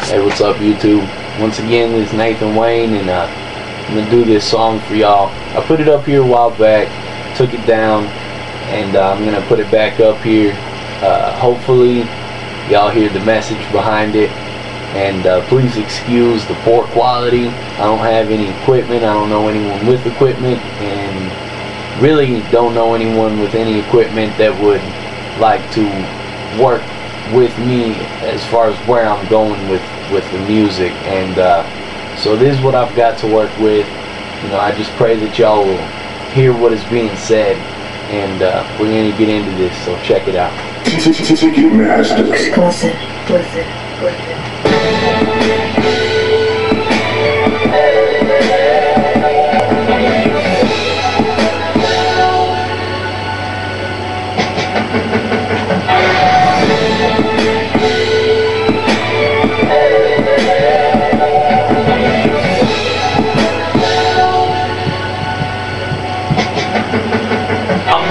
Hey, what's up, YouTube? Once again, this is Nathan Wayne, and I'm gonna do this song for y'all. I put it up here a while back, took it down, and I'm gonna put it back up here. Hopefully, y'all hear the message behind it. And please excuse the poor quality. I don't have any equipment. I don't know anyone with equipment, and really don't know anyone with any equipment that would like to work with me as far as where I'm going with the music. And so this is what I've got to work with. You know, I just pray that y'all will hear what is being said, and we're going to get into this, so check it out. Ticketmaster. Exclusive.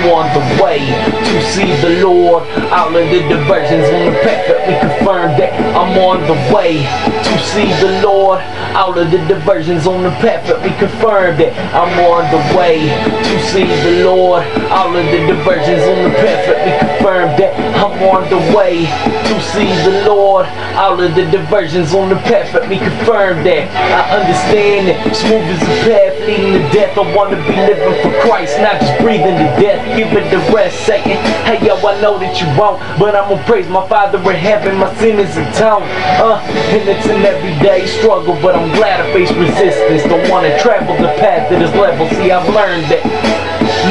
On the way to see the Lord. All of the diversions on the path that we confirm that I'm on the way to see the Lord. All of the diversions on the path that we confirm that I'm on the way to see the Lord. All of the diversions on the path that we confirm that I'm on the way to see the Lord. All of the diversions on the path that we confirm that I understand that smooth as a path leading to death. I want to be living for Christ, not just breathing to death. Give it the rest, Satan. Hey yo, I know that you won't, but I'm gonna praise my Father in heaven. My sin is atoned. And it's an everyday struggle, but I'm glad I face resistance. Don't wanna travel the path that is level. See, I've learned that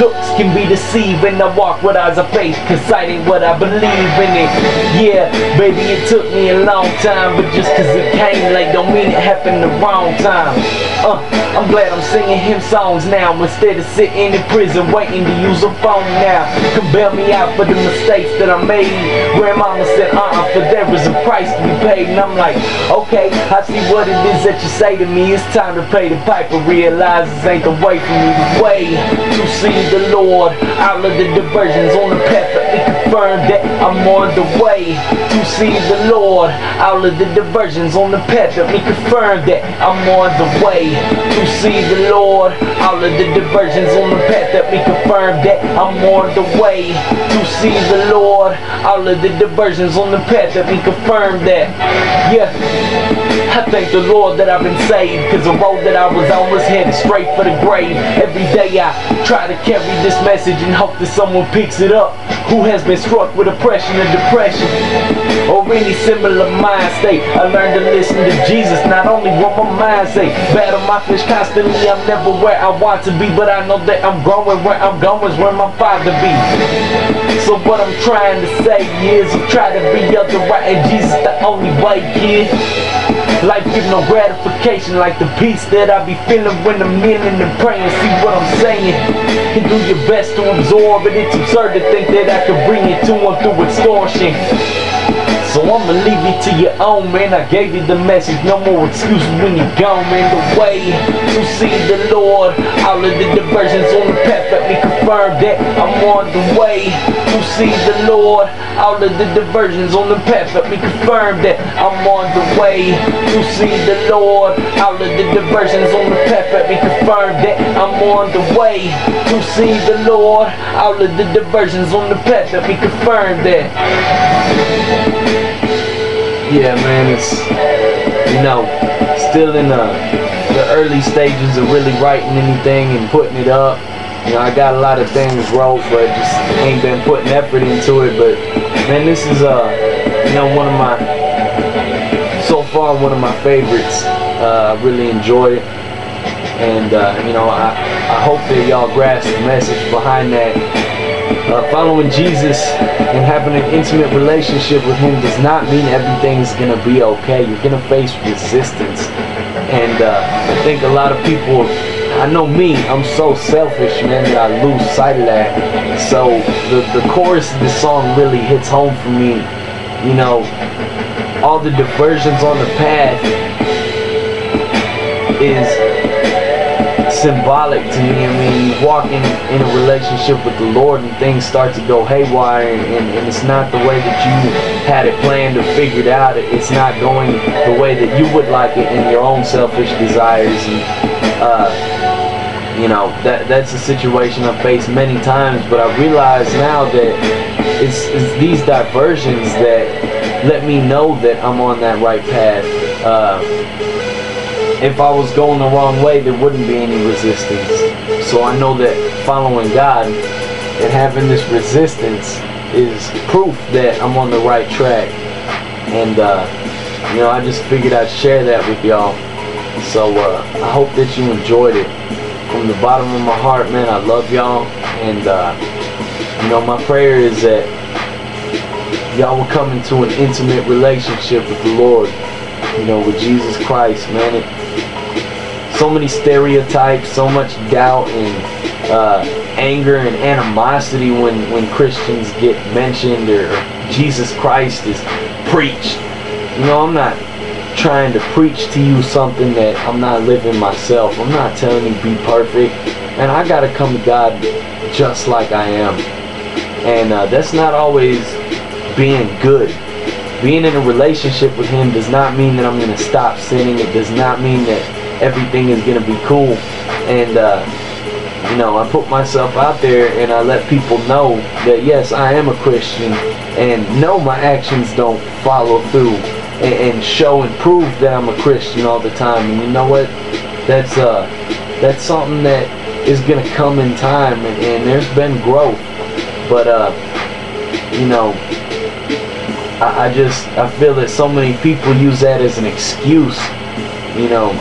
looks can be deceiving. I walk with eyes of faith, cause sight ain't what I believe in it. Yeah, baby, it took me a long time, but just cause it came late don't mean it happened the wrong time. I'm glad I'm singing hymn songs now, instead of sitting in prison waiting to use a phone now. Can bail me out for the mistakes that I made. Grandmama said, for there is a price to be paid. And I'm like, okay, I see what it is that you say to me. It's time to pay the piper. Realize this ain't the way for me. The way to see the Lord. All of the diversions on the path that we confirm that I'm on the way to see the Lord. All of the diversions on the path that we confirm that I'm on the way to see the Lord. All of the diversions on the path that we confirm that I'm on the way to see the Lord. All of the diversions on the path that we confirm that. Yeah, I thank the Lord that I've been saved, cause the road that I was on was headed straight for the grave. Every day I try to carry this message and hope that someone picks it up who has been struck with oppression and depression, or any similar mind state. I learned to listen to Jesus, not only what my mind say. Battle my flesh constantly, I'm never where I want to be, but I know that I'm growing. Where I'm going is where my Father be. So what I'm trying to say is I'm trying to be other right, and Jesus the only way, kid. Life give no gratification like the peace that I be feeling when I'm kneeling and praying. See what I'm saying? And do your best to absorb it. It's absurd to think that I could bring it to them through extortion. So I'ma leave you to your own, man. I gave you the message, no more excuses when you're gone, man. The way to see the Lord. All of the diversions on the path that we confirm that I'm on the way to see the Lord. All of the diversions on the path that we confirm that I'm on the way to see the Lord. All of the diversions on the path that we confirm that I'm on the way to see the Lord. All of the diversions on the path that we confirm that. Yeah, man, it's, you know, still in the early stages of really writing anything and putting it up. You know, I got a lot of things wrote, but just ain't been putting effort into it. But man, this is you know, so far one of my favorites. I really enjoyed it, and you know, I hope that y'all grasp the message behind that. Following Jesus and having an intimate relationship with him does not mean everything's gonna be okay. You're gonna face resistance, and I think a lot of people, I know me, I'm so selfish, man, that I lose sight of that. So the chorus of the song really hits home for me. You know, all the diversions on the path is symbolic to me. I mean, you walk in a relationship with the Lord and things start to go haywire, and it's not the way that you had it planned or figured out. It's not going the way that you would like it in your own selfish desires. And you know, that's a situation I've faced many times, but I realize now that it's these diversions that let me know that I'm on that right path. If I was going the wrong way, there wouldn't be any resistance. So I know that following God and having this resistance is proof that I'm on the right track. And you know, I just figured I'd share that with y'all. So I hope that you enjoyed it. From the bottom of my heart, man, I love y'all. And you know, my prayer is that y'all will come into an intimate relationship with the Lord, you know, with Jesus Christ, man. So many stereotypes, so much doubt and anger and animosity when Christians get mentioned or Jesus Christ is preached. You know, I'm not trying to preach to you something that I'm not living myself. I'm not telling you be perfect, and I gotta come to God just like I am. And that's not always being good. Being in a relationship with Him does not mean that I'm gonna stop sinning. It does not mean that everything is gonna be cool. And you know, I put myself out there and I let people know that yes, I am a Christian, and no, my actions don't follow through and show and prove that I'm a Christian all the time. And you know what? That's something that is gonna come in time, and there's been growth. But you know, I feel that so many people use that as an excuse. You know,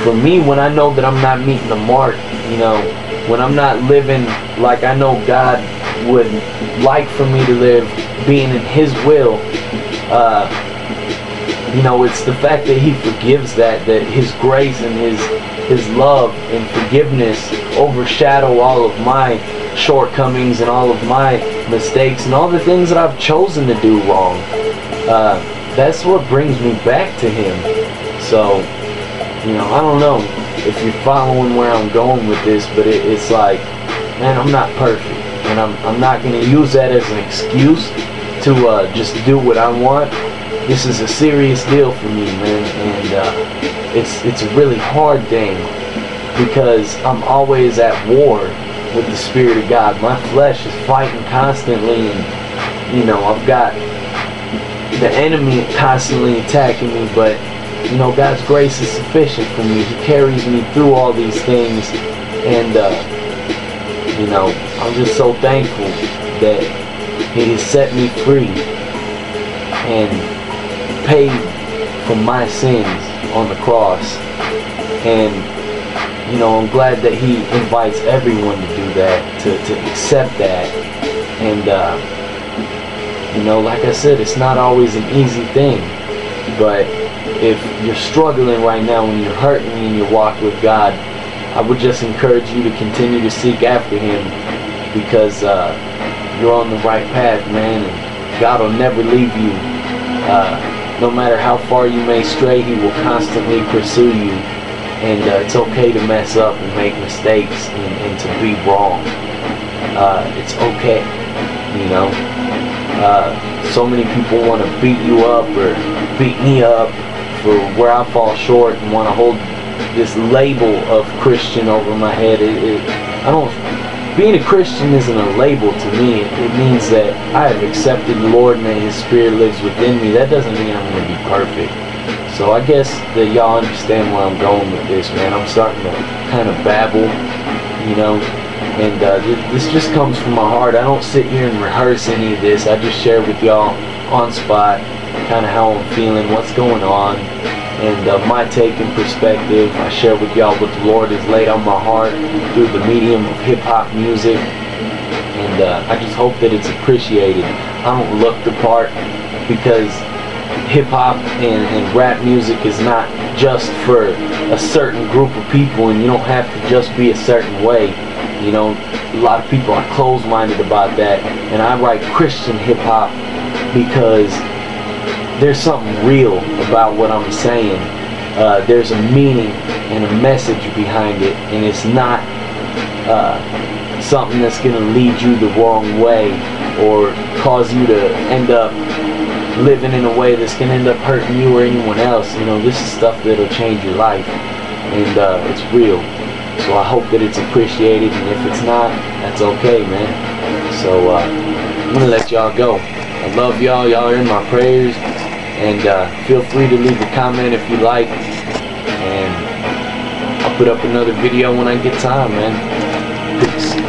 for me, when I know that I'm not meeting the mark, you know, when I'm not living like I know God would like for me to live, being in His will, you know, it's the fact that He forgives that His grace and His love and forgiveness overshadow all of my shortcomings and all of my mistakes and all the things that I've chosen to do wrong. That's what brings me back to Him. So, you know, I don't know if you're following where I'm going with this, but it's like, man, I'm not perfect, and I'm not going to use that as an excuse to just do what I want. This is a serious deal for me, man, and it's a really hard thing because I'm always at war with the Spirit of God. My flesh is fighting constantly, and you know, I've got the enemy constantly attacking me, but you know, God's grace is sufficient for me. He carries me through all these things, and you know, I'm just so thankful that He has set me free and paid for my sins on the cross. And you know, I'm glad that He invites everyone to do that, to accept that. And you know, like I said, it's not always an easy thing, but if you're struggling right now and you're hurting in your walk with God, I would just encourage you to continue to seek after Him, because you're on the right path, man, and God will never leave you. No matter how far you may stray, He will constantly pursue you. And it's okay to mess up and make mistakes and to be wrong. It's okay, you know. So many people want to beat you up or beat me up for where I fall short and want to hold this label of Christian over my head. Being a Christian isn't a label to me. It means that I have accepted the Lord and that His Spirit lives within me. That doesn't mean I'm going to be perfect. So I guess that y'all understand where I'm going with this, man. I'm starting to kind of babble, you know, and this just comes from my heart. I don't sit here and rehearse any of this. I just share with y'all on spot kind of how I'm feeling, what's going on, and my take and perspective. I share with y'all what the Lord has laid on my heart through the medium of hip-hop music, and I just hope that it's appreciated. I don't look the part, because hip-hop and rap music is not just for a certain group of people, and you don't have to just be a certain way. You know, a lot of people are closed-minded about that, and I write Christian hip-hop because there's something real about what I'm saying. There's a meaning and a message behind it, and it's not something that's gonna lead you the wrong way or cause you to end up living in a way that's gonna end up hurting you or anyone else. You know, this is stuff that'll change your life, and it's real. So I hope that it's appreciated, and if it's not, that's okay, man. So I'm gonna let y'all go. I love y'all. Y'all are in my prayers, and feel free to leave a comment if you like, and I'll put up another video when I get time, man. Peace.